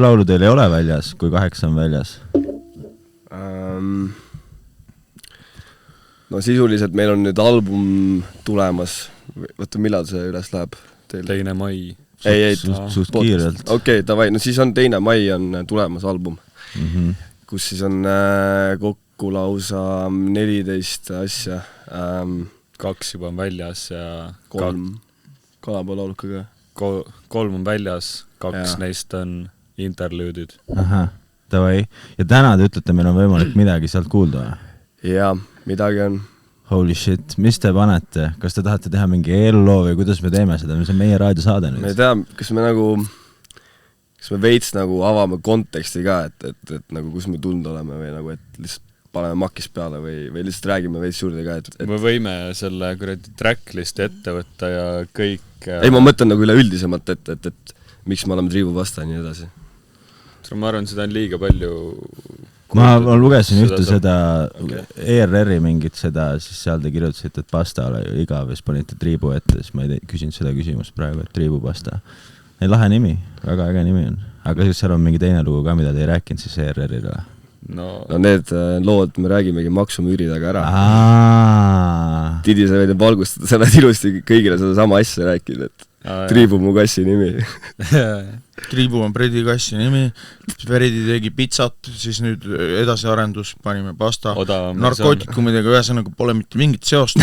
laulu teil ei ole väljas, kui 8 on väljas? No sisuliselt meil on nüüd album tulemas. Võtta, millal see üles läheb teil? 2. mai. Ei, suht kiirelt. Okei, davai, no siis on 2. mai on tulemas album, kus siis on kokku lausa 14 asja. 2 juba on väljas ja 3 Kalapaa-laulukaga. 3 on väljas, 2 neist on interluudid. Ahah, davai. Ja täna te ütlete, meil on võimalik midagi sealt kuulda? Jaa, midagi on. Holy shit, mis te panete? Kas te tahate teha mingi eelloo või kuidas me teeme seda? Mis on meie raadiosaade nüüd? Me ei tea, kas me veits nagu avame konteksti ka, et nagu kus me tund oleme või nagu, et lihtsalt paneme makis peale või lihtsalt räägime veits juurde ka, et me võime selle tracklisti ette võtta ja kõik... Ei, ma mõtlen nagu üleüldisemalt, et miks me oleme Triibu vasta ja nii edasi. Ma arvan, seda on liiga palju... Ma lugesin ühte seda ERR-i mingit seda, siis seal te kirjutasite, et pasta ole ju igav, siis panite Triibu ette, siis ma ei küsin seda küsimust praegu, et Triibu pasta. Ei lahe nimi, väga äge nimi on. Aga seal on mingi teine lugu ka, mida te ei rääkinud siis ERR-ile? No need lood me räägimegi maksumüüri taga ära. Tidi, sa võid valgustada, sa oled ilusti kõigile seda sama asja rääkinud, et Triibu mu kassi nimi. Triibu on Fredi kassi nimi, Fredi tegi pitsat, siis nüüd edasi arendus, panime pasta, narkootikumidega ühesõnaga pole mitte mingit seost.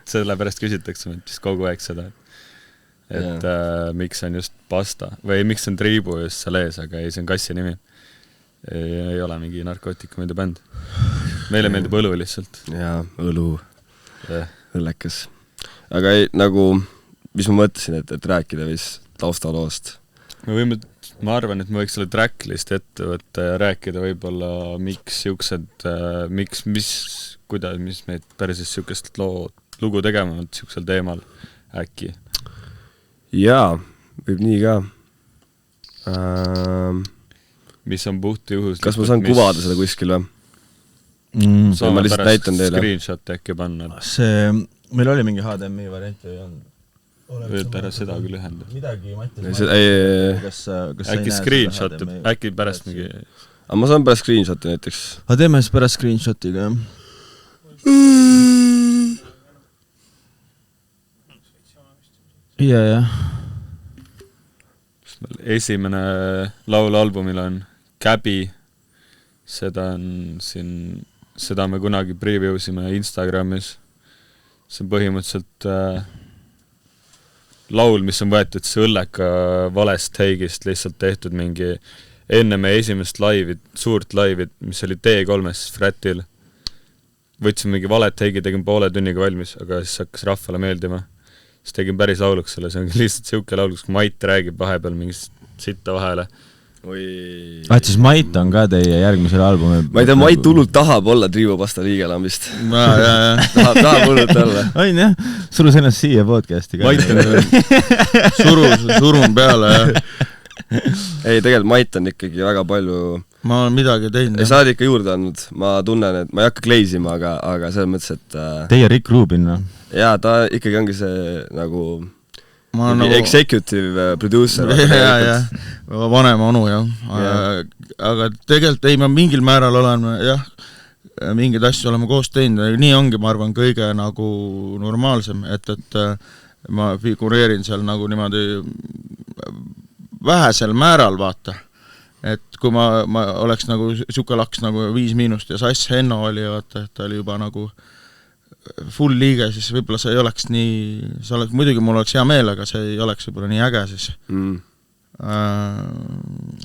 Sellepärast küsitakse siis kogu aeg seda, et miks on just pasta või miks on Triibu just seal ees, aga ei, see on kassi nimi. Ei ole mingi narkootikumide bänd. Meile meeldib õlu lihtsalt. Jaa, õlu, õllekas. Aga ei, nagu, mis ma mõtlesin, et rääkida vist taustaloost. Ma arvan, et me võiks selle tracklist ette võtta ja rääkida võib-olla miks siuksed, mis meid päris siukest lugu tegema siuksel teemal äkki. Jaa, võib nii ka. Mis on puht juhus. Kas ma saan kuvada seda kuskil või? Saame pärast screenshot äkki panna. Meil oli mingi HDMI variant või on? Võid ära seda küll ühendada. Midagi, Mattis, äkki screenshot, äkki pärast mingi... Aga ma saan pärast screenshoti näiteks. Aga teeme siis pärast screenshotiga, jah? Jah. Esimene laulalbumil on Käbi. Seda me kunagi previewsime Instagramis. See on põhimõtteliselt... laul, mis on võetud õlleka valest teigist lihtsalt tehtud mingi enne meie esimest suurt laivit, mis oli T3-s Fratil. Võtsime mingi valet teigi, tegin poole tunniga valmis, aga siis hakkas rahvale meeldima. Siis tegin päris lauluks selle, see on lihtsalt siuke lauluks, kui Mait räägib vahepeal mingi sitta vahele. Siis Mait on ka teie järgmisel albumi. Ma ei tea, Mait hullult tahab olla Triibu pasta liigelam vist. Tahab hullult olla. On jah, surus ennast siia podcasti ka. Surun peale, jah. Ei, tegelikult Mait on ikkagi väga palju... Ma olen midagi teinud. Sa oled ikka juurde andnud. Ma tunnen, et ma ei hakka kleisima, aga selles mõttes, et... Teie Rick Rubin, no? Jaa, ta ikkagi ongi see nagu... executive producer. Jah, vanema onu, jah. Aga tegelikult ei, ma mingil määral olen, jah, mingid asju oleme koos teinud. Nii ongi, ma arvan, kõige nagu normaalsem, et ma figureerin seal nagu niimoodi vähesel määral, vaata. Et kui ma oleks nagu siuke laks nagu 5- ja Sass Henno oli, vaata, et ta oli juba nagu full liige, siis võib-olla see ei oleks nii, muidugi mul oleks hea meel, aga see ei oleks võib-olla nii äge siis.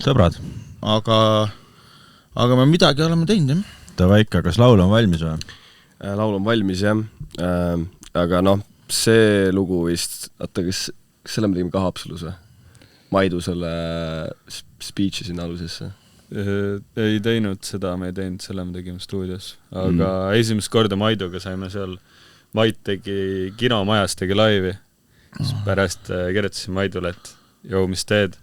Sõbrad. Aga me midagi oleme teinud, jah. Tavaika, kas laul on valmis või? Laul on valmis, jah. Aga see lugu vist, kas selle me tegime ka Haapsalus või? Maidu selle speech'i sinna alusesse. Ei teinud seda, me ei teinud, selle me tegime stuudios. Aga esimest korda Maiduga saime seal, Mait tegi kinomajas, tegi laivi. Siis pärast kirjutasin Maidule, et mis teed.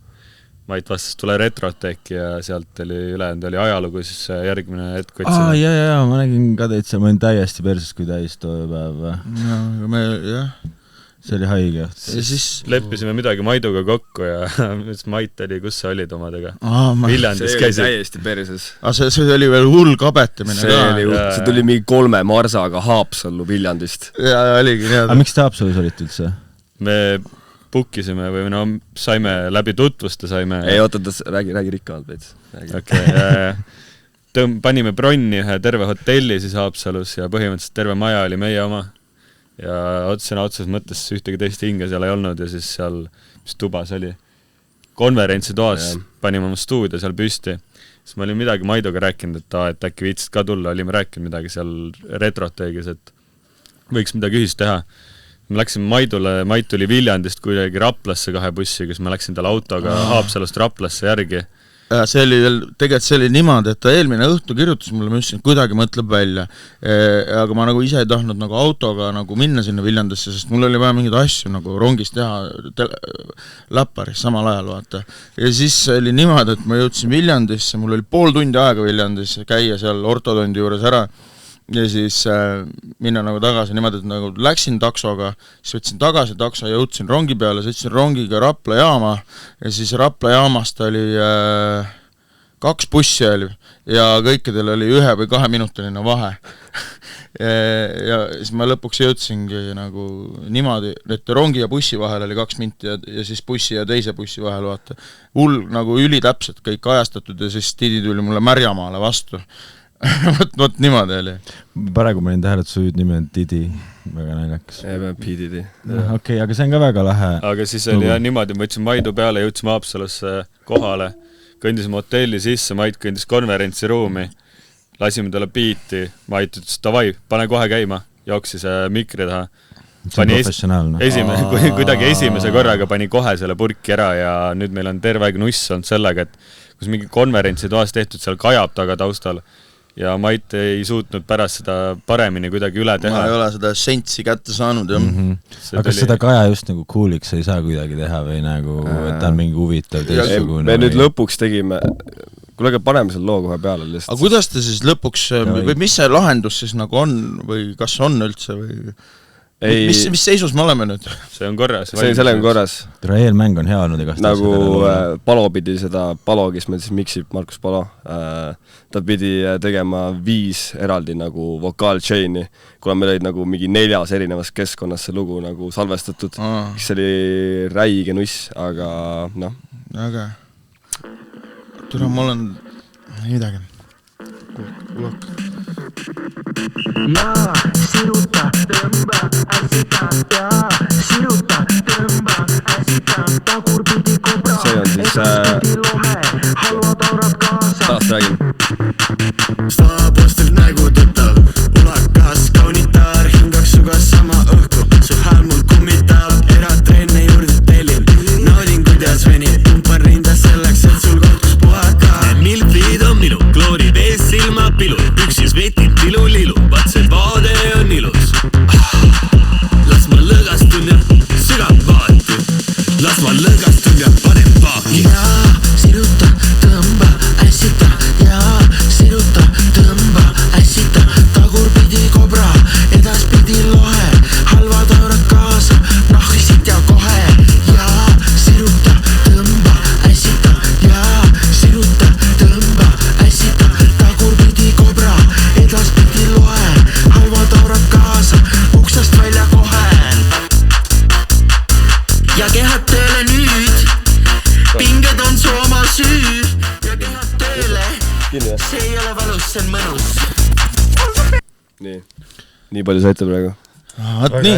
Mait vastas, tule Retroteki ja sealt oli ülejäänud, oli ajalugu, siis järgmine hetk võtsime. Jaa, ma nägin ka teid seal, ma olin täiesti perses, kui täis too päev. Jah, see oli haige. Ja siis leppisime midagi Maiduga kokku ja Mait oli, kus sa olid omadega? Viljandis käisid. See oli täiesti perses. See oli veel hull kabetamine see tuli mingi 3 marsaga Haapsallu Viljandist. Ja oligi nii. Aga miks te Haapsalus olite üldse? Me pukkisime või no saime läbi tutvusta saime. Ei, oota, räägi rikkamalt veits. Panime bronni ühe terve hotelli siis Haapsalus ja põhimõtteliselt terve maja oli meie oma. Ja otses mõttes ühtegi teist hinge seal ei olnud ja siis seal, mis tubas oli, konverentsitoas panime oma stuudio seal püsti. Siis ma olin midagi Maiduga rääkinud, et äkki viitsid ka tulla, olime rääkinud midagi seal retroteegis, et võiks midagi ühist teha. Ma läksin Maidule, Mait tuli Viljandist kuidagi Raplasse 2 bussi, kus ma läksin tal autoga Haapsalust Raplasse järgi. See oli veel, tegelikult see oli niimoodi, et ta eelmine õhtu kirjutas mulle, ma ütlesin, et kuidagi mõtleb välja. Aga ma nagu ise ei tahtnud nagu autoga nagu minna sinna Viljandisse, sest mul oli vaja mingeid asju nagu rongis teha läpparis samal ajal, vaata. Ja siis oli niimoodi, et ma jõudsin Viljandisse, mul oli 5 tundi aega Viljandis käia seal ortodondi juures ära. Ja siis minna nagu tagasi niimoodi, et nagu läksin taksoga, siis võtsin tagasi takso, jõudsin rongi peale, sõitsin rongiga Rapla jaama ja siis Rapla jaamast oli 2 bussi oli ja kõikidel oli 1 või 2 minutiline vahe. Ja siis ma lõpuks jõudsingi nagu niimoodi, et rongi ja bussi vahel oli 2 minti ja siis bussi ja teise bussi vahel, vaata. Hull nagu ülitäpselt kõik ajastatud ja siis Tidi tuli mulle Märjamaale vastu. Võt niimoodi oli. Praegu ma olin tähele, et su nimi on Didi, väga naljakas. P-Didi. Okei, aga see on ka väga lahe. Aga siis oli niimoodi, ma võtsin Maidu peale, jõudsime Haapsalusse kohale, kõndisime hotelli sisse, Mait kõndis konverentsiruumi, lasime talle biiti, Mait ütles, davai, pane kohe käima, jooksis mikri taha. See on professionaalne. Kuidagi esimese korraga pani kohe selle purki ära ja nüüd meil on terve aeg nuss olnud sellega, et kus mingi konverentsi toas tehtud, seal kajab taga taustal ja Mait ei suutnud pärast seda paremini kuidagi üle teha. Ma ei ole seda sentsi kätte saanud, jah. Aga kas seda kaja just nagu cooliks ei saa kuidagi teha või nagu, et ta on mingi huvitav teistsugune? Me nüüd lõpuks tegime, kuule, paneme selle loo kohe peale lihtsalt. Aga kuidas te siis lõpuks, või mis see lahendus siis nagu on või kas on üldse või... Mis seisus me oleme nüüd? See on korras. See on korras. Tere, eelmäng on hea olnud. Nagu Palo pidi seda, Palo, kes meil siis miksib, Markus Palo, ta pidi tegema 5 eraldi nagu vokaal-chaini, kuna meil olid nagu mingi 4 erinevas keskkonnas see lugu nagu salvestatud, mis oli räige nuss, aga noh. Aga tule, mul on midagi. Kuulak. Ja siruta, tõmba, äsita, ja siruta, tõmba, äsita, tagurpidi kobra, edastpidi lome, halva taurad kaasa. Taast räägin. Staapostelt nägu tuttav, ulakas, kaunitar, hingaks suga sama õhku, su hääl mul kummitab, eratrenne juurde tellin, naudin kuidas venib, pumpan rinda selleks, et sul kohtus puhaka. Milfid on minu, kloorib ees silma pilu, üksis vetin tilu-lilu, vatsed vaade on ilus. Las ma lõgastun ja sügab vaati, las ma lõgastun ja panen paaki. Ja siruta, tõmba, ässita, ja siruta, tõmba, ässita, tagurpidi kobra, edaspidi lohe, halvad aurad kaasa, nahkisid ja kohe. Ja siruta, tõmba, ässita, ja siruta, tõmba, ässita, tagurpidi kobra, edaspidi lohe, halvad aurad kaasa, uksest välja kohe. Ja kehad tööle nüüd, pinged on su oma süü. Ja kehad tööle, see ei ole valus, see on mõnus. Nii palju saite praegu. Vaat nii,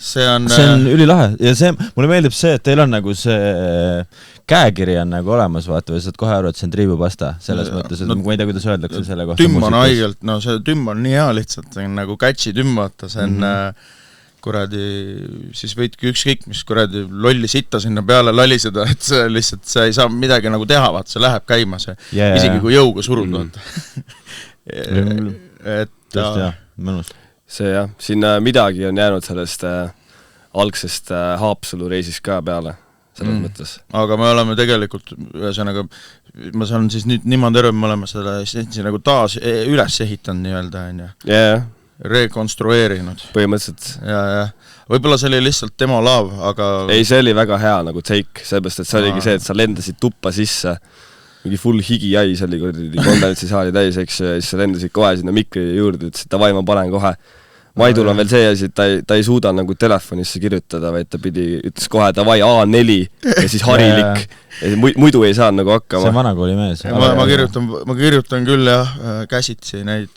see on ülilahe ja see, mulle meeldib see, et teil on nagu see käekiri on nagu olemas, vaata, või saad kohe aru, et see on triibupasta, selles mõttes, et ma ei tea, kuidas öeldakse selle kohta. Tümm on haigelt, no see tümm on nii hea lihtsalt, see on nagu catchy tümm, vaata, see on kuradi, siis võidki ükskõik, mis kuradi lolli sitta sinna peale laliseda, et see lihtsalt, see ei saa midagi nagu teha, vaata, see läheb käima see, isegi kui jõuga surud, vaata. Et mõnus. See jah, sinna midagi on jäänud sellest algsest Haapsalu reisist ka peale, selles mõttes. Aga me oleme tegelikult, ühesõnaga, ma saan siis nüüd niimoodi aru, me oleme seda nagu taas üles ehitanud nii-öelda, on ju. Jah, rekonstrueerinud. Põhimõtteliselt. Ja. Võib-olla see oli lihtsalt demo laav, aga... Ei, see oli väga hea nagu take, sellepärast, et see oligi see, et sa lendasid tuppa sisse, mingi full higi jäi, see oli konverentsisaali täis, eks, ja siis sa lendasid kohe sinna mikri juurde, ütlesid, davai, ma panen kohe. Maidul on veel see asi, et ta ei suuda nagu telefonisse kirjutada, vaid ta ütles kohe davai A4 ja siis harilik. Ja muidu ei saa nagu hakkama. See on vanakooli mees. Ma kirjutan küll jah, käsitsi neid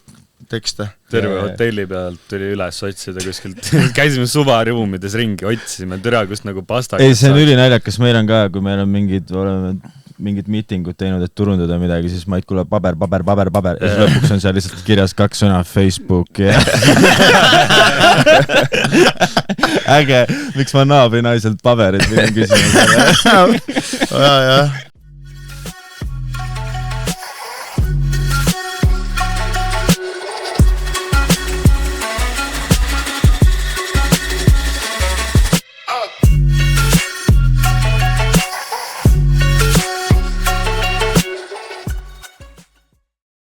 tekste. Terve hotelli pealt tuli üles otsida kuskilt. Käisime suvaruumides ringi, otsisime türa, kust nagu pasta. Ei, see on ülinaljakas, meil on ka, kui meil on mingid miitingud teinud, et turundada midagi, siis Mait kuuleb paber ja siis lõpuks on seal lihtsalt kirjas 2 sõna Facebook ja äge, miks ma naabri naiselt paberit võin küsima? Jah.